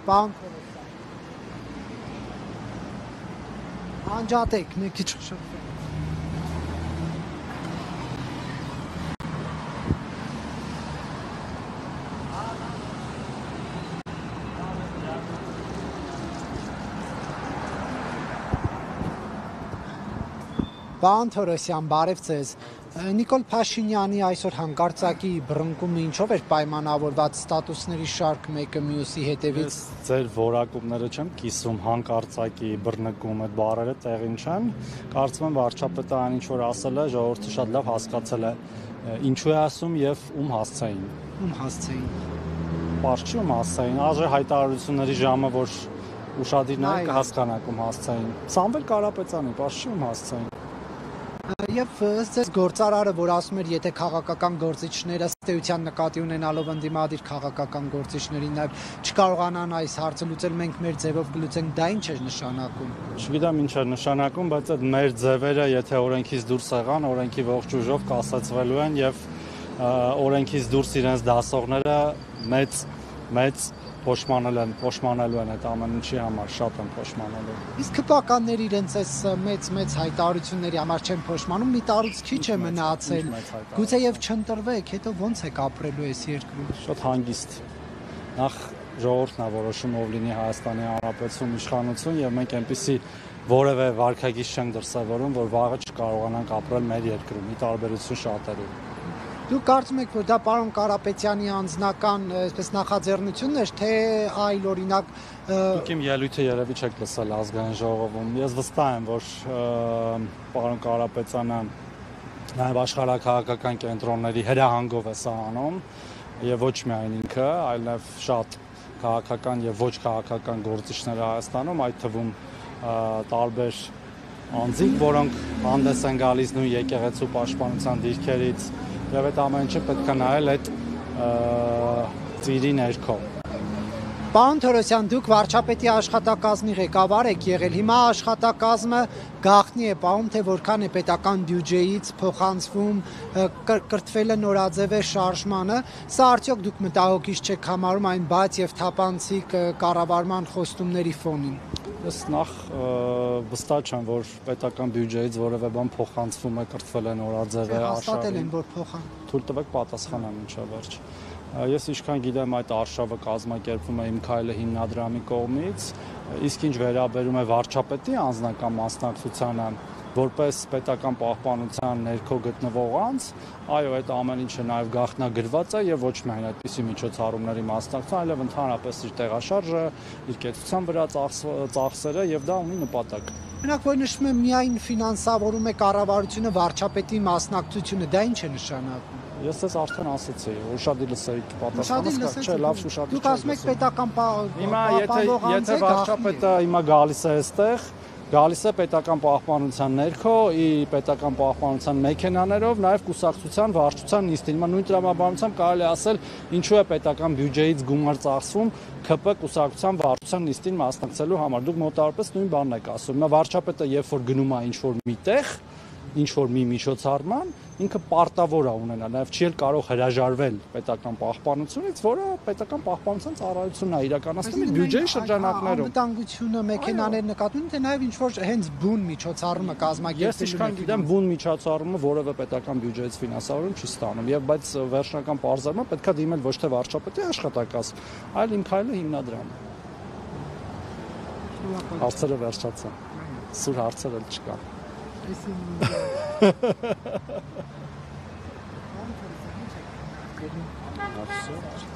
Պարոն անջատեք, մի քիչ շփվենք։ Պարոն Թորոսյան, բարև ձեզ։ Նիկոլ Փաշինյանի այսօր հանկարծակի բռնկումը ինչով էր պայմանավորված ստատուսների շարք մեկը մյուսի հետևից։ Ձեր որակումները չեմ կիսում, հանկարծակի բռնկում այդ բառերը տեղին չեն։ Կարծում եմ վարչապետը այն ինչ որ ասել է, ժողովուրդը շատ լավ հասկացել է ինչու է ասում եւ ում հասցեին։ Ում հասցեին։ Պարզ չի ում հասցեին, այժմ հայտարարությունների ժամը որ ուշադիրները կհասկանաք ում հասցեին։ Սամվել Կարապետյանի, պարզ չի ում հասցեին։ Եվ ձեզ գործարարը, որ ասում էր, եթե քաղաքական գործիչները ըստ էության նկատի ունենալով ընդդիմադիր քաղաքական գործիչներին նաև չկարողանան այս հարցը լուծել, մենք մեր ձևով կլուծենք, դա ինչ էր նշանակում։ Չգիտեմ ինչ էր նշանակում, բայց այդ մեր ձևերը, եթե օրենքից դուրս եղան, օրենքի ողջ ուժով կասեցվելու են եւ օրենքից դուրս իրենց դասողները մեծ փոշմանելու են այդ ամեն ինչի համար, շատ են փոշմանելու։ Իսկ քպականները իրենց այս մեծ հայտարարությունների համար չեն փոշմանում, մի տարուց քիչ է մնացել։ Գուցե եւ չընտրվեք, հետո ո՞նց եք ապրելու այս երկրում։ Շատ հանգիստ։ Նախ ժողովուրդն է որոշում ով լինի Հայաստանի Հանրապետություն իշխանություն եւ մենք այնպեսի որևէ վարքագիծ չենք դրսևորում, որ վաղը չկարողանանք ապրել մեր երկրում, ի տարբերություն շատերի։ Դուք կարծում եք, որ դա պարոն Կարապետյանի անձնական այսպես նախաձեռնությունն էր, թե այլ օրինակ Դուք իմ ելույթը երևի չեք լսել ազգային ժողովում։ Ես վստահ եմ, որ պարոն Կարապետյանը նաև աշխարհաքաղաքական կենտրոնների հրահանգով է սա անում եւ ոչ միայն ինքը, այլև շատ քաղաքական եւ ոչ քաղաքական գործիչներ Հայաստանում, այդ թվում տարբեր անձիկ, որոնք հանդես են գալիս նույն եկեղեցու պաշտպանության դիրքերից եւ այդ ամեն ինչը պետք է նայել այդ ծիրի ներքո։ Պարոն Թորոսյան, դուք վարչապետի աշխատակազմի ղեկավար եք եղել, հիմա աշխատակազմը գաղտնի է պահում, թե որքան է պետական բյուջեից փոխանցվում, կրթվել է նորաձև է շարժմանը, սա արդյոք դուք մտահոգիչ չեք համարում այն բաց եւ թափանցիկ կառավարման խոստումների ֆոնին։ Ես նախ վստահ չեմ, որ պետական բյուջեից որևէ բան փոխանցվում է, կրթվել է նորաձև է հաստատել են, որ փոխան։ Թույլ տվեք պատասխանեմ ինչա վերջ։ Ես ինչքան գիտեմ այդ արշավը կազմակերպվում է Իմ քայլը հիմնադրամի կողմից, իսկ ինչ վերաբերում է վարչապետի անձնական մասնակցությանը որպես պետական պահպանության ներքո գտնվող անձ, այո, այդ ամեն ինչը նաև գաղտնագրված է եւ ոչ միայն այդպիսի միջոցառումների մասնակցություն, այլև ընդհանրապես իր տեղաշարժը, իր կեցության վրա ծախսերը եւ դա ունի նպատակ։ Մենակ որ նշվում է միայն ֆինանսավորում է կառավարությունը վարչապետի մասնակցությունը, դա ինչ է նշանակում։ Ես ես արդեն ասացի, ուշադիր լսեիք պատասխանը, չէ, լավ ուշադիր։ Դուք ասում եք պետական Հիմա եթե վարչապետը հիմա գալիս է այստեղ, գալիս է պետական պահպանության ներքո, պետական պահպանության մեքենաներով, նաև կուսակցության վարչության նիստին։ Հիմա նույն տրամաբանությամբ կարելի ասել, ինչու է պետական բյուջեից գումար ծախսվում ԿՊ կուսակցության վարչության նիստին մասնակցելու համար։ Դուք մոտավորապես նույն բանն եք ասում։ Հիմա վարչապետը երբ որ գնում է ինչ-որ միտեղ, ինչ-որ մի միջոցառման, ինքը պարտավոր է ունենա, նաև չի կարող հրաժարվել պետական պահպանությունից, որը պետական պահպանության ծառայությունն է իրականացնում իր բյուջեի շրջանակներում։ Անվտանգությունը, մեքենաներ նկատում, թե նաև ինչ-որ հենց բուն միջոցառումը կազմակերպել։ Ես ինչքան գիտեմ, բուն միջոցառումը որևէ պետական բյուջեից ֆինանսավորում չի ստանում, եւ բայց վերջնական պարզարումը պետքա դիմել ոչ թե վարչապետի աշխատակազմ, այլ Իմ քայլը հիմնադրամը։ Հարցերը վերջացան։ Սուր հարցեր էլ չկան։